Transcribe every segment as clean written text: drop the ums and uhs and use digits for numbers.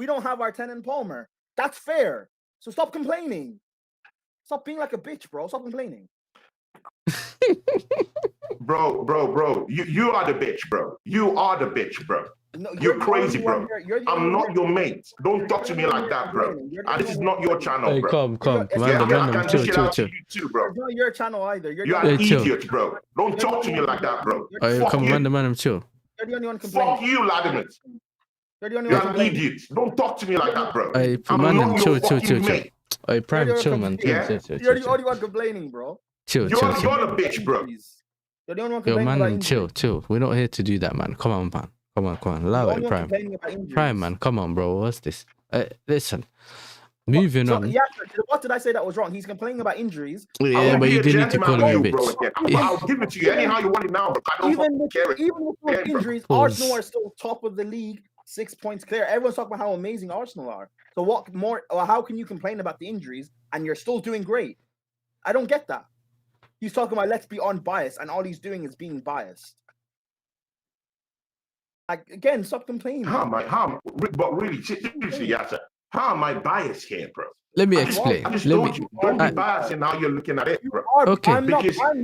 We don't have our 10 and Palmer. That's fair. So stop complaining. Stop being like a bitch, bro. Stop complaining. Bro. You are the bitch, bro. You are the bitch, bro. No, you're crazy, bro. I'm not your mate. Don't talk to me like that, bro. This is not your channel, Hey, bro. come. Yeah, I can Chill. dish it out to you too, bro. It's not your channel either. You're an idiot, bro. Don't talk to me like that, bro. Hey, come on, man, chill. You're the only one complaining. Fuck you, Latimer. You're an idiot. Don't talk to me like that, bro. Hey, I'm not your fucking chill. mate. Hey, Prime, chill, man. You're the only one complaining, bro. You're the bitch, bro. You're the only one Yo, complaining. man, chill. We're not here to do that, man. Come on, man. Come on. Allow it, Prime. Prime, man. Come on, bro. What's this? Listen. Moving on. Yeah, what did I say that was wrong? He's complaining about injuries. Yeah, but you didn't need to call him a bitch. I'll give it to you anyhow you want it now, but I don't care. Even with injuries, Arsenal are still top of the league, 6 points clear. Everyone's talking about how amazing Arsenal are. So what more? Or how can you complain about the injuries and you're still doing great? I don't get that. He's talking about let's be unbiased, and all he's doing is being biased. Like, again, stop complaining. But really, seriously, Yasser, how am I biased here, bro? Let me explain. Don't be biased in how you're looking at it, bro. Okay. I'm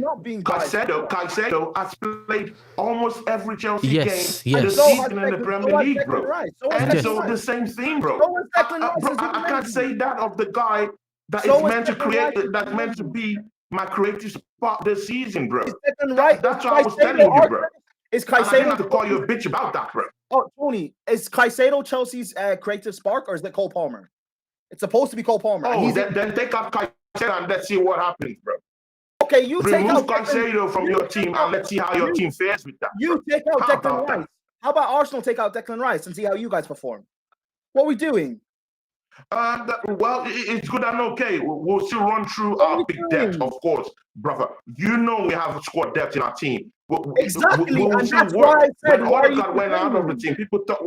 not being biased. Caicedo has played almost every Chelsea game Yes. this season in the Premier League, bro. And so the same thing, bro. I can't say that of the guy that is meant to create, that's meant to be my creative spot this season, bro. That's what I was telling you, bro. Is I didn't Caicedo have to call you a bitch about that, bro. Oh, Tony, is Caicedo Chelsea's creative spark, or is it Cole Palmer? It's supposed to be Cole Palmer. Oh, then take out Caicedo and let's see what happens, bro. Okay, you take out Caicedo from your team and let's see how your team fares with that. You take out Declan Rice. How about Arsenal take out Declan Rice and see how you guys perform? What are we doing? Well, it's good and okay. We'll still run through our big depth, of course, brother. You know we have a squad depth in our team. Exactly, and that's why I said when Odegaard went out of the team, people thought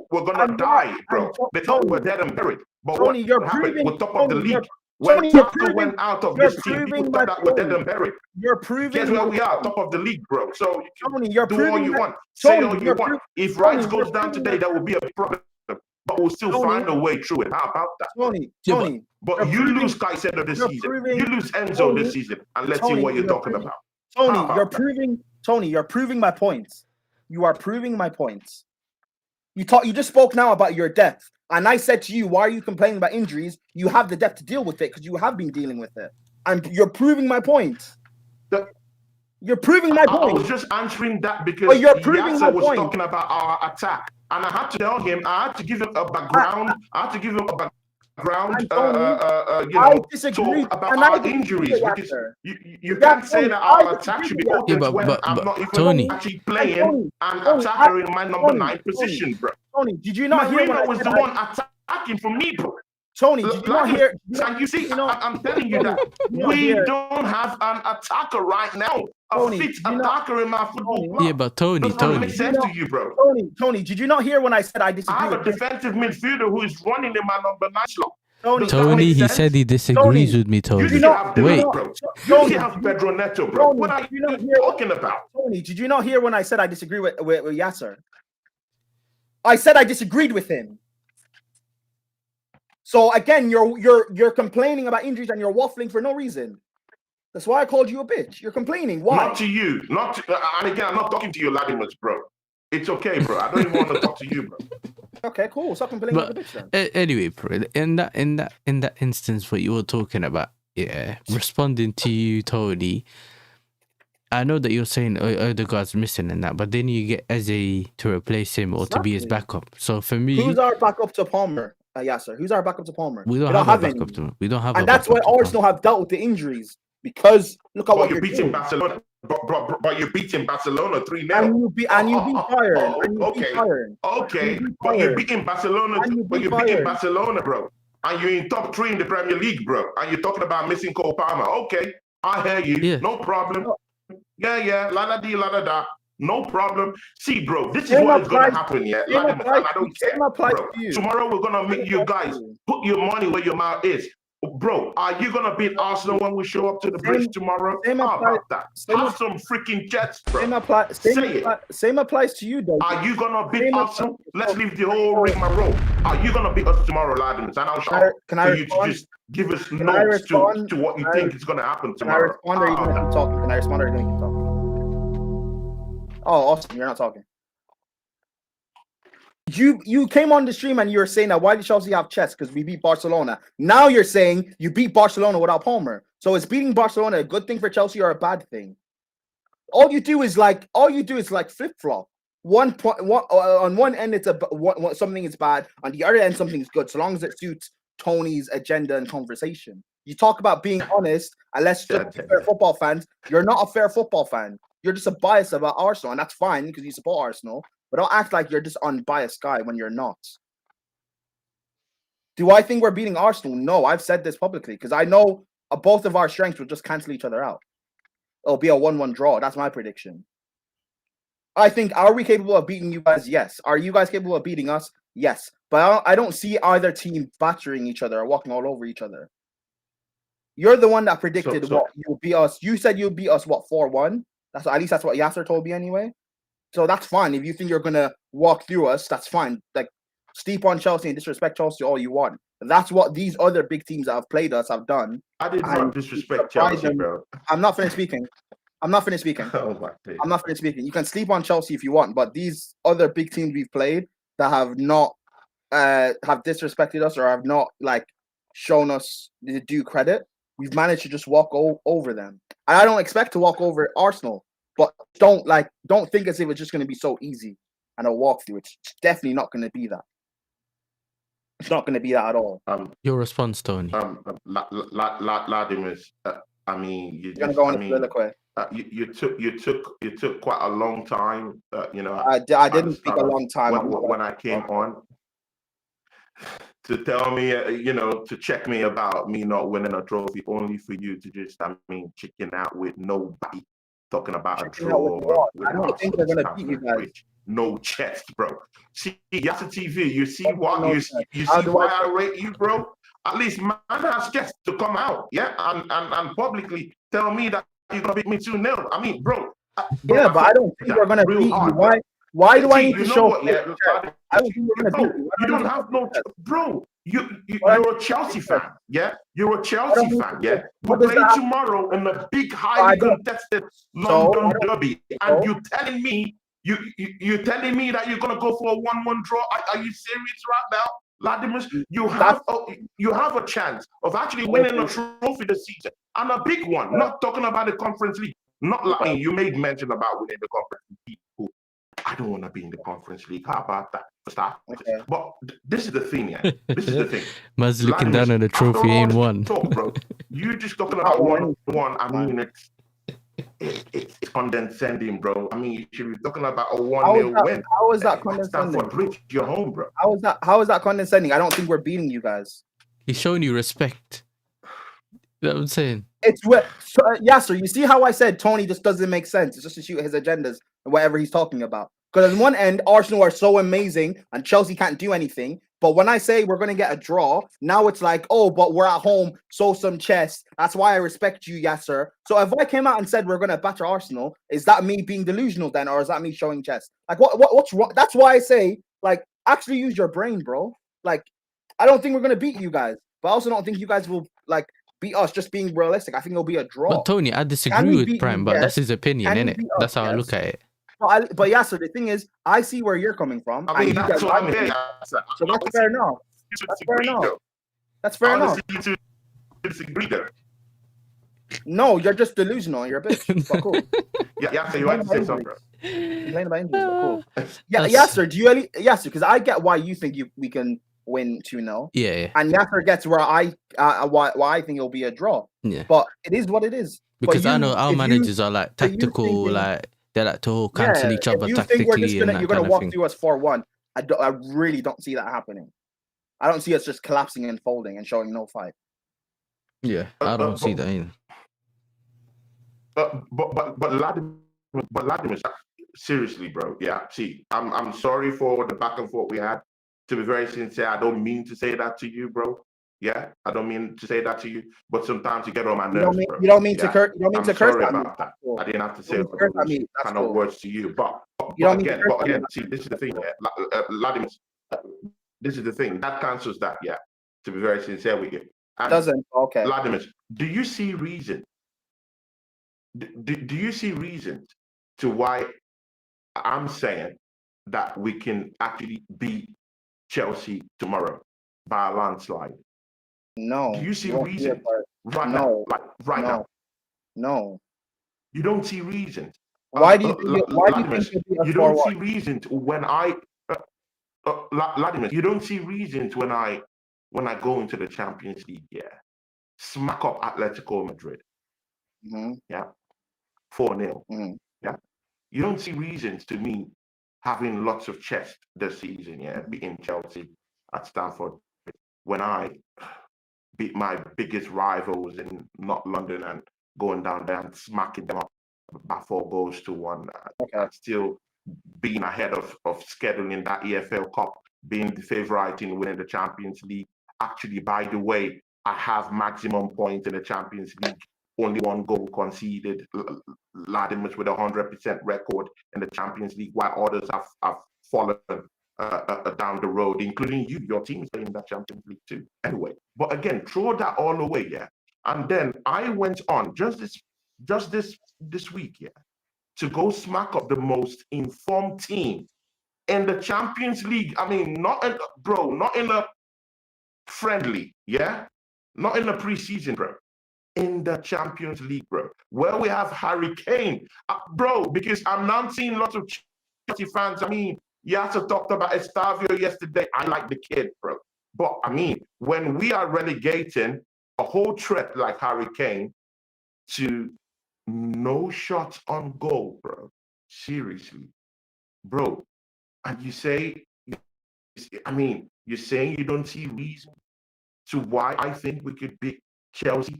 we're gonna die, bro. They thought we were dead and buried. But Tony, what happened? We're top of the league. When Tucker went out of this team, people thought that we're dead and buried. You're proving. Guess where we are? Top of the league, bro. So Tony, you're do all you want. Say all you want. If Rice goes down today, that will be a problem. But we'll still find a way through it. How about that? Tony. But you lose Caicedo this season. You lose Enzo this season. And let's see what you're talking about. Tony, you're proving my points. You are proving my points. You just spoke now about your depth. And I said to you, why are you complaining about injuries? You have the depth to deal with it because you have been dealing with it. And you're proving my point. You're proving my point. I was just answering that because Yasser was talking about our attack. And I had to tell him, I had to give him a background. I disagree about our injuries. Because you can't say that our attack should be open when I'm not even actually playing and attacker in my number 9 position, bro. Tony, did you not hear what was the one attacking for me, bro? Tony, did you not hear? And you see, I'm telling you that we don't have an attacker right now. A fit attacker in my football club. Yeah, but Tony. Doesn't make sense to you, bro. Tony, did you not hear when I said I disagree? I have a defensive midfielder who is running in my number 9 slot. Tony, he said he disagrees with me, Tony. Wait. You have Pedro Neto, bro. What are you talking about? Tony, did you not hear when I said I disagree with Yasser? I said I disagreed with him. So again, you're complaining about injuries and you're waffling for no reason. That's why I called you a bitch. You're complaining. Why? Not to you. And again, I'm not talking to you, Latimus, bro. It's okay, bro. I don't even want to talk to you, bro. Okay, cool. Stop complaining about the bitch then. Anyway, bro, in that instance, what you were talking about, responding to you, Tony. I know that you're saying Odegaard's missing and that, but then you get Eze to replace him or to be his backup. So for me, who's our backup to Palmer? Yasser, who's our backup to Palmer? We don't have a backup to him. We don't have, and that's why Arsenal have dealt with the injuries because look at what you're beating Barcelona. But you're beating Barcelona 3-0. And you beat Bayern. Okay. But you're beating Barcelona. But you're beating Barcelona, bro. And you're in top 3 in the Premier League, bro. And you're talking about missing Cole Palmer. Okay, I hear you. Yeah. No problem. Yeah. La-da-dee-la-da-da. No problem. See, bro, this is what is going to happen, yeah? I don't care, bro. Tomorrow we're going to make you guys put your money where your mouth is. Bro, are you gonna beat Arsenal when we show up to the bridge tomorrow? How about that? Have some freaking jets, bro. Same applies to you, though. Are you gonna beat Arsenal? Let's leave the whole rigmarole. Are you gonna beat us tomorrow, Ladimus? And I'll show for you to just give us notes to what you think is gonna happen tomorrow. Can I respond, or are you gonna keep talking? Can I respond, or are you gonna keep talking? Oh, Austin, you're not talking. You came on the stream and you were saying that why did Chelsea have chess? Because we beat Barcelona. Now you're saying you beat Barcelona without Palmer. So is beating Barcelona a good thing for Chelsea or a bad thing? All you do is like flip flop. On one end it's something is bad, on the other end something's good. So long as it suits Tony's agenda and conversation. You talk about being honest, unless you're fair football fans. You're not a fair football fan. You're just a bias about Arsenal, and that's fine because you support Arsenal. But don't act like you're just unbiased guy when you're not. Do I think we're beating Arsenal? No, I've said this publicly because I know both of our strengths will just cancel each other out. It'll be a 1-1 draw. That's my prediction. I think, are we capable of beating you guys? Yes. Are you guys capable of beating us? Yes. But I don't see either team battering each other or walking all over each other. You're the one that predicted what you'll beat us. You said you'll beat us, what, 4-1? At least that's what Yasser told me anyway. So that's fine. If you think you're gonna walk through us, that's fine. Like, steep on Chelsea and disrespect Chelsea all you want. That's what these other big teams that have played us have done. I did not disrespect Chelsea, bro. I'm not finished speaking. Oh my God. I'm not finished speaking. You can sleep on Chelsea if you want, but these other big teams we've played that have not have disrespected us or have not like shown us the due credit, we've managed to just walk over them. And I don't expect to walk over Arsenal. But don't think as if it's just going to be so easy and a walkthrough. It's definitely not going to be that. It's not going to be that at all. Your response, Tony. Ladimus, I mean, you're going to go on a soliloquy. You took quite a long time. I didn't take a long time when I came on to tell me, to check me about me not winning a trophy, only for you to just, chicken out with nobody. Talking about a draw. I don't think they're gonna beat you guys. No chest, bro. See, Yasser TV. You see what you see why I rate you, bro. At least man has chest to come out, yeah, and publicly tell me that you're gonna beat me 2-0. I mean, bro. Yeah, but I don't think we're gonna beat you. Why do I need to show? I don't think we're gonna beat you. You don't have no, bro. You're a Chelsea fan, yeah? You're a Chelsea fan, yeah? We play tomorrow in the big, highly contested London derby, and you're telling me that you're gonna go for a 1-1 draw? Are you serious right now, Ladimus? You have a chance of actually winning a trophy this season, and a big one. Not talking about the Conference League. Not lying. You made mention about winning the Conference League. I don't want to be in the Conference League. How about that? Okay. But this is the thing, yeah. This is the thing. Man's looking down on the trophy, ain't won. Bro. You just talking about 1-1. I mean, it's condescending, bro. I mean, you should be talking about a 1-0 win. How is that condescending? Bridge, you're home, bro. How is that condescending? I don't think we're beating you guys. He's showing you respect. You know what I'm saying? It's Yasser, you see how I said Tony just doesn't make sense. It's just to shoot his agendas and whatever he's talking about. Because on one end, Arsenal are so amazing and Chelsea can't do anything. But when I say we're going to get a draw, now it's like, oh, but we're at home, so some chest. That's why I respect you, Yasser. So if I came out and said we're going to batter Arsenal, is that me being delusional then? Or is that me showing chest? Like, what's wrong? That's why I say, like, actually use your brain, bro. Like, I don't think we're going to beat you guys. But I also don't think you guys will, like, beat us, just being realistic. I think it'll be a draw. But Tony, I disagree with Prime, but that's his opinion, innit? That's how I look at it. But yeah, so the thing is, I see where you're coming from. I mean, that's what I'm saying. So that's fair enough. That's fair enough. That's fair enough. You disagree there. No, you're just delusional. You're a bitch. But cool. Yeah, so you want to say something, bro. Complaining about injuries, but cool. Yeah, Yasser, Yasser, because I get why you think we can win 2-0. Yeah. And Yasser gets where why I think it'll be a draw. Yeah. But it is what it is. Because I know our managers are like tactical, like they like to cancel each other tactically. You're gonna walk through us 4-1. I really don't see that happening. I don't see us just collapsing and folding and showing no fight. Yeah, I don't see that either. But Ladimus, seriously, bro. Yeah, see, I'm sorry for the back and forth we had. To be very sincere, I don't mean to say that to you, bro. Yeah, I don't mean to say that to you, but sometimes you get on my nerves, bro. You don't mean to Yeah. curse. You don't mean I'm to curse sorry at me. about that. That's cool. I didn't have to say You don't mean to curse all at those me. That's kind of cool. words to you, but You don't mean to curse at me. again, see, this is the thing, yeah. Vladimir, this is the thing that cancels that, yeah. To be very sincere with you, and Doesn't okay. Vladimir, do you see reason? Do you see reasons to why I'm saying that we can actually beat Chelsea tomorrow by a landslide? No. Do you see reasons right No. now? Like right now? No. You don't see reasons. Why do you think you don't see reasons when I Vladimir, you don't see reasons when I go into the Champions League, yeah. Smack up Atletico Madrid. Yeah. 4-0. Yeah. You don't see reasons to me having lots of chest this season, yeah, beating Chelsea at Stamford when I beat my biggest rivals in not London and going down there and smacking them up by 4-1. And still being ahead of scheduling that EFL Cup, being the favourite in winning the Champions League. Actually, by the way, I have maximum points in the Champions League. Only 1 goal conceded. Vladimir with 100% record in the Champions League, while others have fallen down the road, including you. Your team is playing that Champions League too. Anyway, but again, throw that all away, yeah. And then I went on just this week, yeah, to go smack up the most informed team in the Champions League. I mean, not in a friendly, yeah, not in the preseason, bro. In the Champions League, bro, where we have Harry Kane, bro, because I'm not seeing lots of Chelsea fans. I mean, Yasser talked about Estavio yesterday. I like the kid, bro. But I mean, when we are relegating a whole threat like Harry Kane to no shots on goal, bro. Seriously, bro. And you say, I mean, you're saying you don't see reason to why I think we could beat Chelsea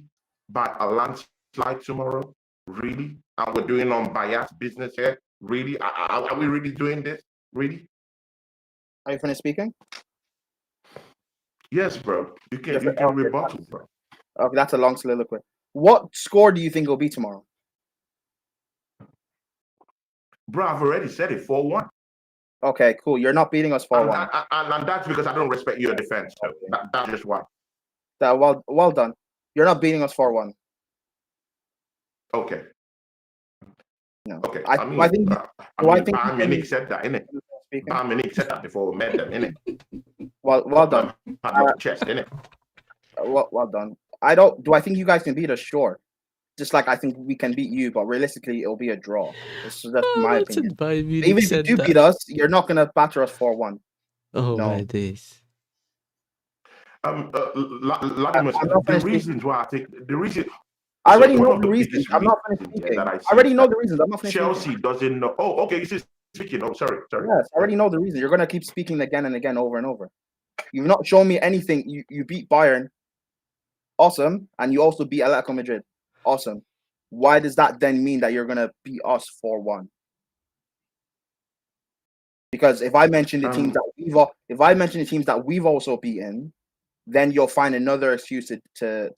by a landslide tomorrow? Really? And we're doing unbiased business here? Really? Are we really doing this? Really? Are you finished speaking? Yes, bro. You can rebuttal, bro. Okay, that's a long soliloquy. What score do you think will be tomorrow? Bro, I've already said it, 4-1. Okay, cool. You're not beating us 4-1. And that's because I don't respect your defense. So that's just why. Well done. You're not beating us 4-1. Okay. No. Okay. I think Bayern Munich said that, innit? Bayern Munich said that before we met them, innit? Well done. Chest, innit? Well done. Do I think you guys can beat us? Sure. Just like I think we can beat you, but realistically, it'll be a draw. That's my opinion. Even if you do beat us, you're not gonna batter us 4-1. Oh my days. The reasons why I think the reason. I already know the reasons. I'm not finished speaking. I already know the reasons. I'm not finished Chelsea speaking. doesn't know. Oh, okay. You're speaking. Oh, sorry. Yes, I already know the reason. You're gonna keep speaking again and again, over and over. You've not shown me anything. You beat Bayern. Awesome. And you also beat Atletico Madrid. Awesome. Why does that then mean that you're gonna beat us 4-1? Because if I mention the teams that we've also beaten, then you'll find another excuse to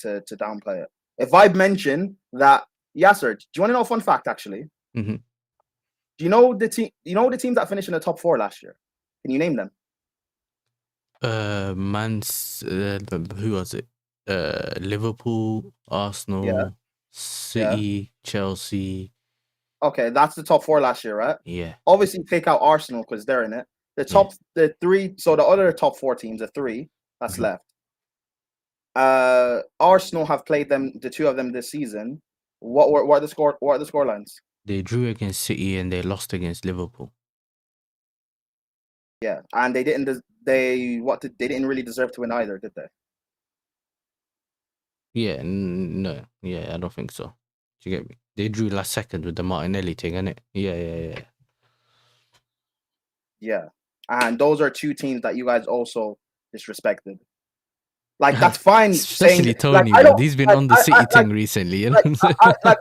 downplay it. If I mention that, Yasser, do you want to know a fun fact? Actually, mm-hmm. Do you know the team? You know the teams that finished in the top 4 last year? Can you name them? Who was it? Liverpool, Arsenal, City, Chelsea. Okay, that's the top 4 last year, right? Yeah. Obviously, take out Arsenal because they're in it. The 3. So the other top 4 teams, the 3 that's left. Arsenal have played them, the 2 of them this season. What are the score lines? They drew against City and they lost against Liverpool. Yeah, and they didn't really deserve to win either, did they? Yeah, no. Yeah, I don't think so. Do you get me? They drew last second with the Martinelli thing, innit? Yeah. Yeah. And those are 2 teams that you guys also disrespected. Like, that's fine. Especially Tony, like, he's been on the City thing recently. You know I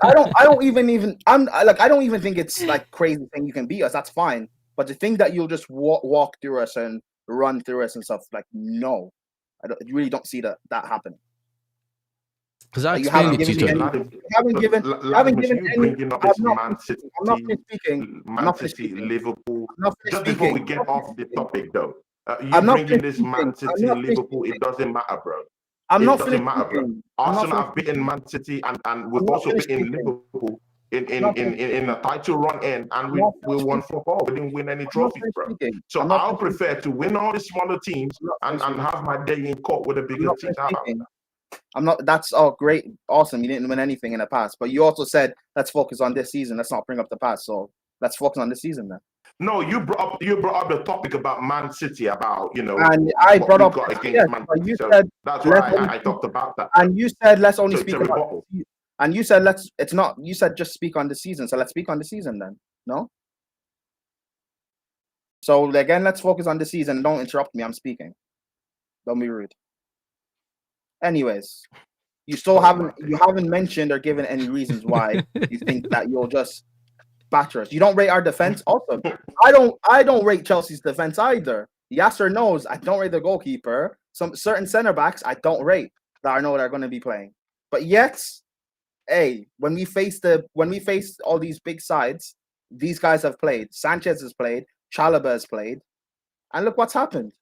don't even think it's like crazy thing you can beat us. That's fine. But the thing that you'll just walk through us and run through us and stuff, like, no. I really don't see that happening. Because I explained it to you. You haven't given any. Bringing up I'm this not Man City, speaking. Man City, Liverpool. Just speaking. before we get off the topic, though, I'm not bringing this speaking. Man City, Liverpool, it doesn't matter, bro. I'm it not doesn't matter, bro. speaking. Arsenal have beaten Man City, and we've also beaten Liverpool in a title run in, and we won football. We didn't win any trophies, bro. So I'll prefer to win all the smaller teams and have my day in court with the bigger teams. I'm not. That's all great, awesome. You didn't win anything in the past, but you also said let's focus on this season. Let's not bring up the past. So let's focus on this season then. No, you brought up the topic about Man City, about and I brought up against Man City. You said that's why I talked about that. And you said let's only speak about. And you said it's not. You said just speak on the season. So let's speak on the season then. No. So again, let's focus on the season. Don't interrupt me. I'm speaking. Don't be rude. Anyways, you haven't mentioned or given any reasons why you think that you'll just batter us. You don't rate our defense. Also, I don't rate Chelsea's defense either. Yes or no's. I don't rate the goalkeeper. Some certain center backs I don't rate that I know they're going to be playing. But yet, hey, when we face all these big sides, these guys have played. Sanchez has played. Chalobah has played, and look what's happened.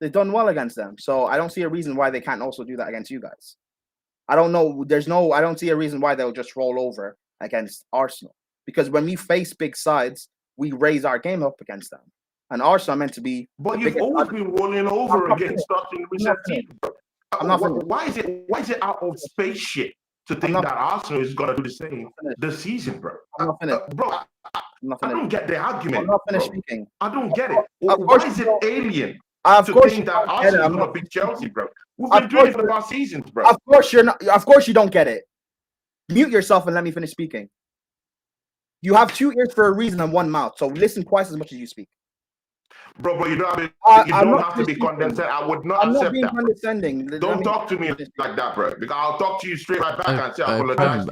They've done well against them. So I don't see a reason why they can't also do that against you guys. I don't know. I don't see a reason why they'll just roll over against Arsenal. Because when we face big sides, we raise our game up against them. And Arsenal are meant to be. But you've always been rolling over against us in recent teams. Why is it out of space shit to think that Arsenal is going to do the same this season, bro? I'm not finished. I don't get the argument. I'm not finished speaking. I don't get it. Why is it alien? Of course, think that Arsenal is going to beat Chelsea, bro. We've been doing it for the past seasons, bro. Of course you're not. Of course you don't get it. Mute yourself and let me finish speaking. You have 2 ears for a reason and 1 mouth, so listen twice as much as you speak. Bro, but you don't have to be condescending. I would not accept that. Condescending. Don't talk to me like that, bro. Because I'll talk to you straight right back and say I apologize.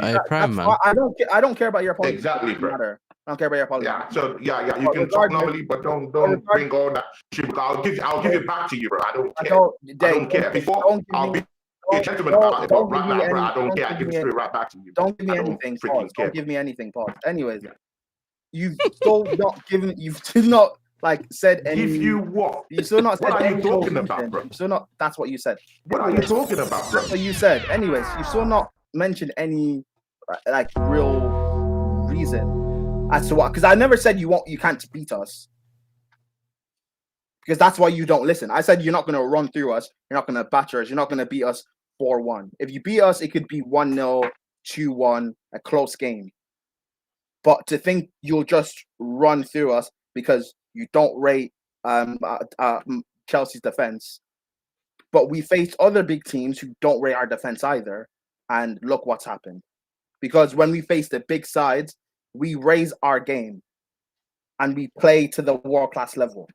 I don't care about your apology. Exactly, bro. I don't care about your apology. Yeah, so you can talk normally, but don't bring all that shit. I'll give it back to you, bro. I don't care. Before I'll be a gentleman about it, but right now, bro, I don't care. I give it straight right back to you. Don't give me anything, Paul. Don't give me anything, Paul. Anyways, you've still not given. You've still not said any. Give you what? You still not said. What are you talking about, bro? Still not. That's what you said. What are you talking about, bro? That's what you said. Anyways, you still not mentioned any real reason as to what. Because I never said you can't beat us. Because that's why you don't listen. I said you're not going to run through us. You're not going to batter us. You're not going to beat us 4-1. If you beat us, it could be 1-0, 2-1, a close game. But to think you'll just run through us because you don't rate Chelsea's defense. But we faced other big teams who don't rate our defense either. And look what's happened. Because when we face the big sides, we raise our game. And we play to the world-class level.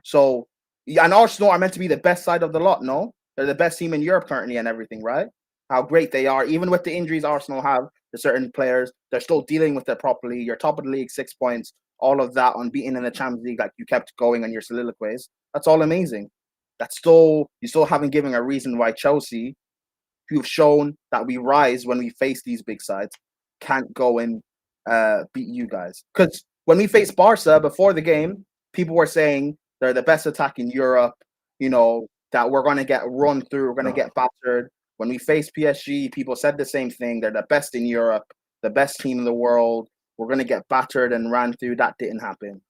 So, and Arsenal are meant to be the best side of the lot, no? They're the best team in Europe currently and everything, right? How great they are. Even with the injuries Arsenal have to certain players, they're still dealing with it properly. You're top of the league, 6 points, all of that, unbeaten in the Champions League, you kept going on your soliloquies. That's all amazing. You still haven't given a reason why Chelsea, who've shown that we rise when we face these big sides, can't go and beat you guys. Because when we faced Barca before the game, people were saying they're the best attack in Europe, that we're going to get run through, we're going to get battered. When we faced PSG, people said the same thing. They're the best in Europe, the best team in the world. We're going to get battered and ran through. That didn't happen.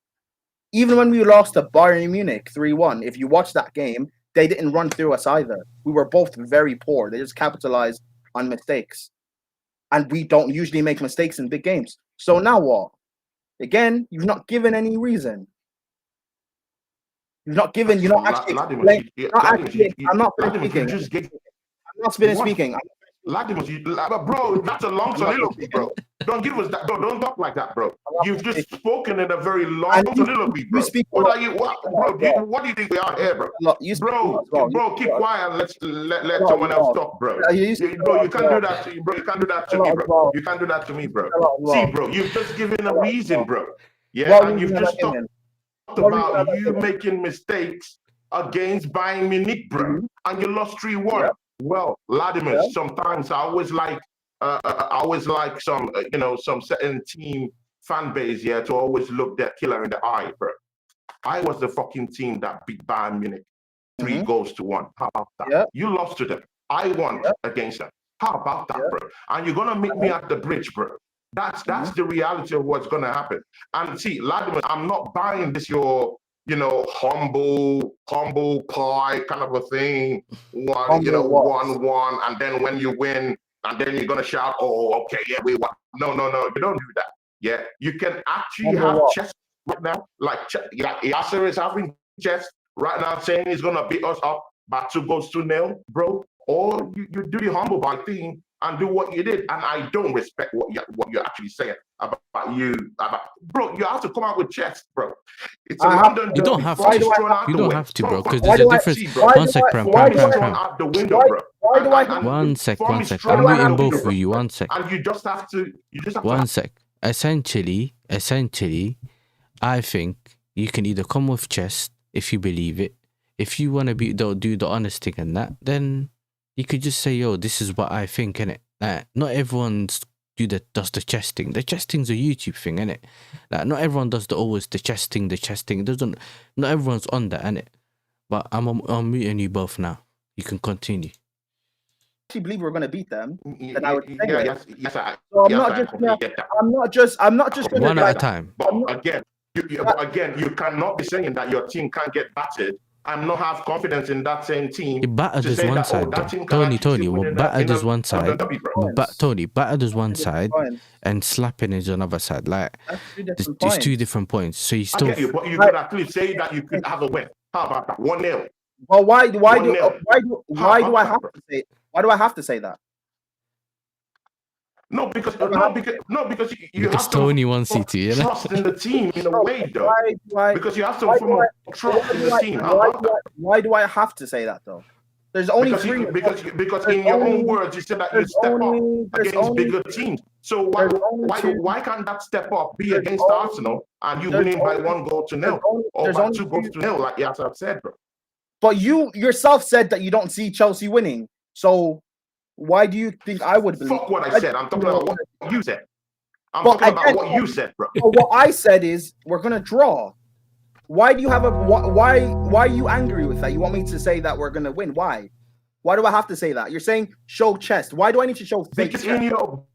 Even when we lost to Bayern Munich 3-1, if you watch that game, they didn't run through us either. We were both very poor. They just capitalized on mistakes. And we don't usually make mistakes in big games. So now what? Again, you've not given any reason. You're not finished speaking. Bro, that's a long soliloquy, bro. Don't give us that. Don't talk like that, bro. You've just spoken in a very long soliloquy, bro. What do you think we are here, bro? Bro, keep quiet and let someone else talk, bro. You can't do that to you, bro. You can't do that to me, bro. You can't do that to me, bro. See, bro, you've just given a reason, bro. Yeah, and you've just talked about you making mistakes against Bayern Munich, bro, and you lost 3-1. Yeah. Well, Vladimir, sometimes I always like some some certain team fan base to always look that killer in the eye, bro. I was the fucking team that beat Bayern Munich 3-1. How about that? Yeah. You lost to them. I won against them. How about that, bro? And you're gonna meet me at the bridge, bro. That's the reality of what's gonna happen. And see, Vladimir, I'm not buying this your humble pie kind of a thing. 1-1, and then when you win, and then you're gonna shout, "Oh, okay, yeah, we won." No, you don't do that. Yeah, you can actually have chess right now. Like Yasser is having chess right now, saying he's gonna beat us up by 2-0, bro. Or you do the humble pie thing and do what you did. And I don't respect what you're actually saying about you. Bro, you have to come out with chess, bro. It's a London You don't have to. You don't have to, bro, because there's a difference. One sec, Pram. One sec. I'm muting both of you. One sec. And you just have to. One sec. Essentially, I think you can either come with chest if you believe it. If you want to do the honest thing and that, then you could just say, "Yo, this is what I think," innit? Not everyone's does the chest thing. The chest thing's a YouTube thing, innit? Like, not everyone does the chest thing. It doesn't. Not everyone's on that, innit? But I'm muting you both now. You can continue. Actually believe we're gonna beat them, then I would say I'm not just one at a time. But again, you cannot be saying that your team can't get battered and not have confidence in that same team. Battered is one side. Tony, well, battered is one side. Battered is one side, and slapping is another side. Like, it's 2 different points. So you still. I get you, but you could at least say that you could have a win. How about that? 1-0. Well, why do I have to say that? No, because you have Tony wants you to, trust in the team in a way, though. Because you have some form of trust in the team. Why do I have to say that, though? There's only because in your own words you said that you step up against bigger teams. So why can't that step up be against Arsenal and you winning by 1-0 or by 2-0 like Yasser said, bro? But you yourself said that you don't see Chelsea winning. So why do you think I would believe? Fuck what I said. I'm talking about what you said. I'm talking about what you said, bro. What I said is we're gonna draw. Why do you have why are you angry with that? You want me to say that we're gonna win? Why? Why do I have to say that? You're saying show chest. Why do I need to show fake because chest? in your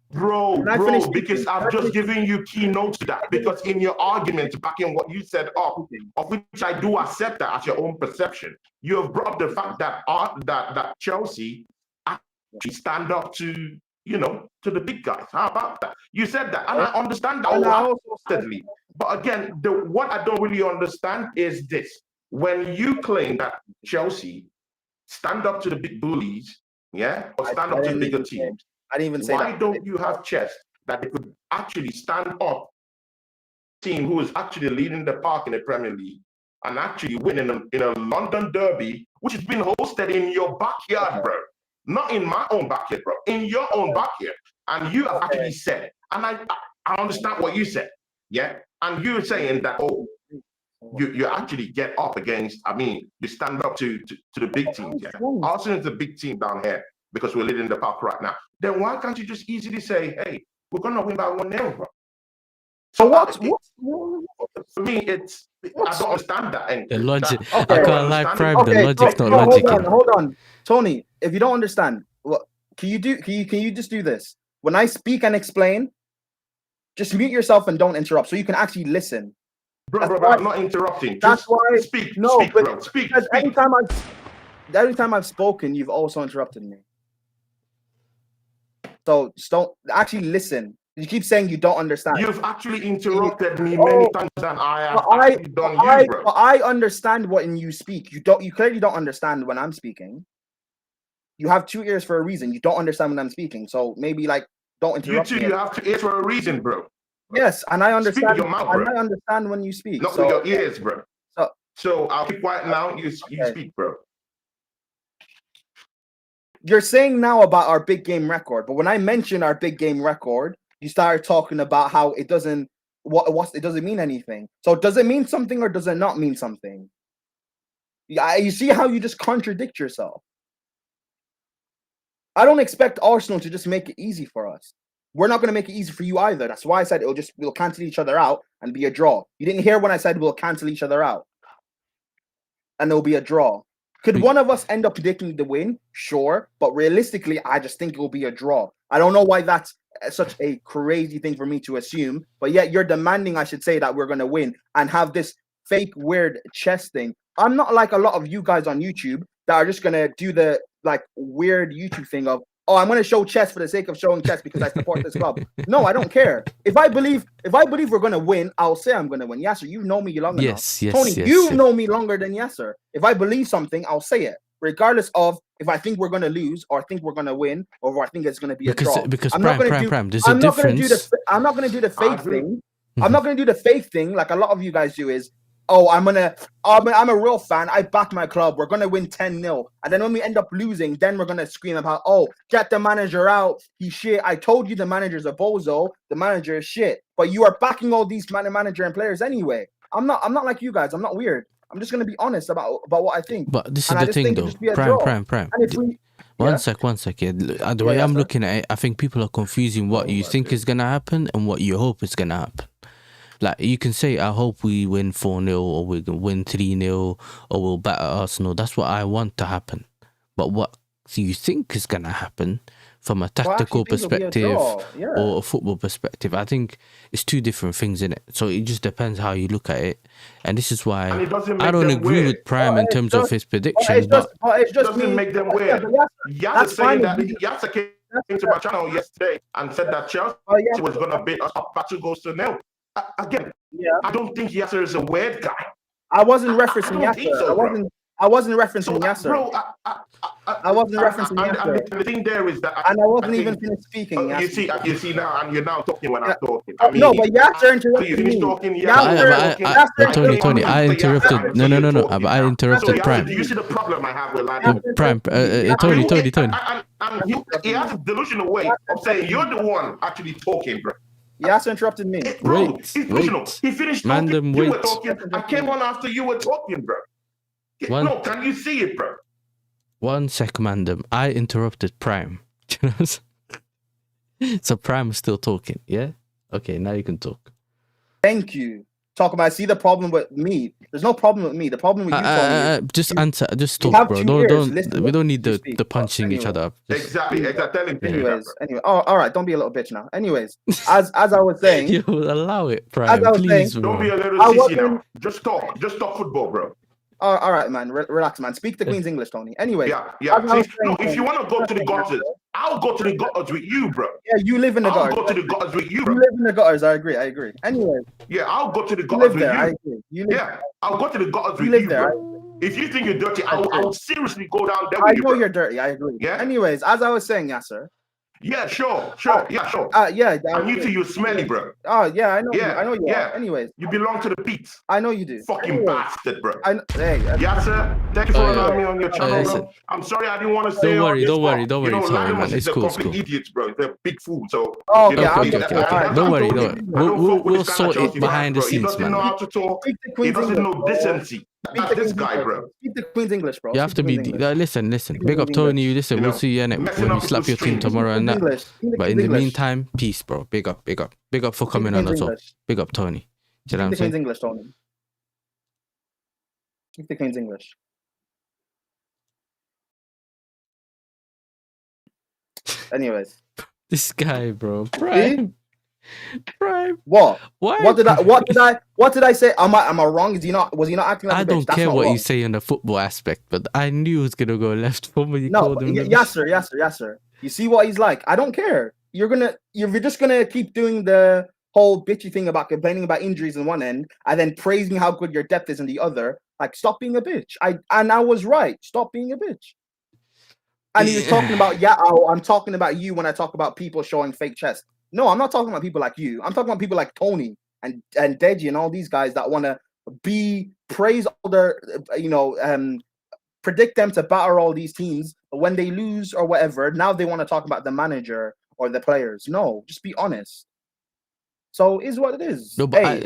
because I've just given you keynotes to that. Because in your argument, backing what you said up, of which I do accept that as your own perception, you have brought up the fact that that Chelsea actually stand up to to the big guys. How about that? You said that, and I understand that wholeheartedly. But again, what I don't really understand is this: when you claim that Chelsea stand up to the big bullies, or stand up to the bigger teams. I didn't even say why don't you have chest that they could actually stand up team who is actually leading the park in the Premier League and actually winning in a London derby, which has been hosted in your backyard, bro. Not in my own backyard, bro. In your own backyard. And you have actually said, and I understand what you said, and you're saying that, you actually get up against, you stand up to the big teams, Arsenal is a big team down here because we're leading the park right now. Then why can't you just easily say, hey, we're going to win by 1-0, bro? So for me, I don't understand that. The logic. I can't lie, Prime. The logic's not logic. Hold on. Tony, if you don't understand, can you just do this? When I speak and explain, just mute yourself and don't interrupt so you can actually listen. Bro, I'm not interrupting. That's why. Speak, bro. Speak. Every time I've spoken, you've also interrupted me. So just don't actually listen. You keep saying you don't understand. You've actually interrupted me many times than I have done you, bro. But I understand when you speak. You clearly don't understand when I'm speaking. You have 2 ears for a reason. You don't understand when I'm speaking. So maybe don't interrupt me. You have 2 ears for a reason, bro. Yes, and I understand. Speak with your mouth, bro. I understand when you speak. Not with your ears, bro. So I'll keep quiet now. You speak, bro. You're saying now about our big game record, but when I mention our big game record, you started talking about how it doesn't it doesn't mean anything. So does it mean something or does it not mean something? You see how you just contradict yourself. I don't expect Arsenal to just make it easy for us. We're not going to make it easy for you either. That's why I said we'll cancel each other out and be a draw. You didn't hear when I said we'll cancel each other out and there'll be a draw. Could one of us end up predicting the win? Sure. But realistically, I just think it will be a draw. I don't know why that's such a crazy thing for me to assume. But yet you're demanding, I should say, that we're going to win and have this fake weird chess thing. I'm not like a lot of you guys on YouTube that are just going to do the like weird YouTube thing of, oh, I'm going to show chess for the sake of showing chess because I support this club. No, I don't care. If I believe we're going to win, I'll say I'm going to win. Yasser, you know me long enough. Tony, you know me longer than Yasser. If I believe something, I'll say it, regardless of if I think we're going to lose or think we're going to win or if I think it's going to be a draw. Because I'm Prime, there's a difference. I'm not going to do the fake thing. I'm not going to do the fake thing like a lot of you guys do is, oh, I'm a real fan. I back my club. We're going to win 10-0. And then when we end up losing, then we're going to scream about, oh, get the manager out. He's shit. I told you the manager's a bozo. The manager is shit. But you are backing all these manager and players anyway. I'm not like you guys. I'm not weird. I'm just going to be honest about what I think. But this is the thing, though. Prime. And if we, One sec. Yeah. The way I'm looking at it, I think people are confusing what you think is going to happen and what you hope is going to happen. Like, you can say, I hope we win 4-0 or we can win 3-0 or we'll batter Arsenal. That's what I want to happen. But what you think is going to happen from a tactical perspective or a football perspective, I think it's two different things, in it. So it just depends how you look at it. And this is why I don't agree with Prime in terms of his predictions. But it doesn't make them weird. Yasser came to my channel yesterday and said that Chelsea was going to beat us up by 2 goals to 0. Again, I don't think Yasser is a weird guy. I wasn't referencing Yasser. I wasn't referencing Yasser. Bro, I wasn't referencing Yasser. And the thing there is that, and I wasn't even finished speaking. You see now, and you're now talking when I'm talking. No, but Yasser interrupted me. Tony, I interrupted. No. But I interrupted Prime. You see the problem I have with Lionel? Prime, Tony. And he has a delusional way of saying you're the one actually talking, bro. Yasser interrupted me. Wait. He finished talking. You were talking. I came on after you were talking, bro. No, can you see it, bro? 1 sec, Mandem. I interrupted Prime. So Prime is still talking, yeah? Okay, now you can talk. Thank you. Talk about. See the problem with me. There's no problem with me. The problem with you, Tony, just answer. Just talk, bro. We don't need the punching each other up. Exactly. Anyway. Oh, all right. Don't be a little bitch now. Anyways, as I was saying, you allow it, Prime. Please, bro. Don't be a little sissy now. Just talk football, bro. All right, man. Relax, man. Speak the Queen's English, Tony. Anyway. Yeah. If you want to go to the gutters, I'll go to the gutters with you, bro. Yeah, you live in the gutters. I'll go to the gutters with you, bro. You live in the gutters. I agree. Anyway. Yeah, I'll go to the gutters with you. I agree. I'll go to the gutters with you, bro. If you think you're dirty, I'll seriously go down there with you, bro. I know you're dirty. I agree. Yeah. Anyways, as I was saying, Yasser. Yeah, sure. I'm new to you, smelly, bro. Oh, yeah, I know. I know you are. Anyways. You belong to the Pete's. I know you do. Fucking bastard, bro. Yeah, sir. Thank you for allowing me on your channel, bro. I'm sorry I didn't want to say Don't worry. Sorry, man. It's cool. Idiots, bro. They're big fool. So, okay. Don't worry. We'll sort it behind the scenes, man. He doesn't know how to talk. He doesn't know decency. That's this guy, bro. Speak the Queen's English, bro. You have to be. Listen. Big up, Tony. Listen, we'll see you when you slap your team tomorrow and that. But in the meantime, peace, bro. Big up for coming on as well. Big up, Tony. Speak the Queen's English, Tony. Speak the Queen's English. Anyways, this guy, bro. Prime. What? Why? What did I say? Am I wrong? Was he not acting like I a bitch? don't That's care what wrong. you say in the football aspect, but I knew he was gonna go left from when you No, called him. Yasser. You see what he's like? I don't care. You're just gonna keep doing the whole bitchy thing about complaining about injuries in one end and then praising how good your depth is in the other. Like, stop being a bitch. I was right. Stop being a bitch. And he was talking about I'm talking about you when I talk about people showing fake chest. No, I'm not talking about people like you. I'm talking about people like Tony and Deji and all these guys that want to praise all their, predict them to batter all these teams. But when they lose or whatever, now they want to talk about the manager or the players. No, just be honest. So is what it is. No, but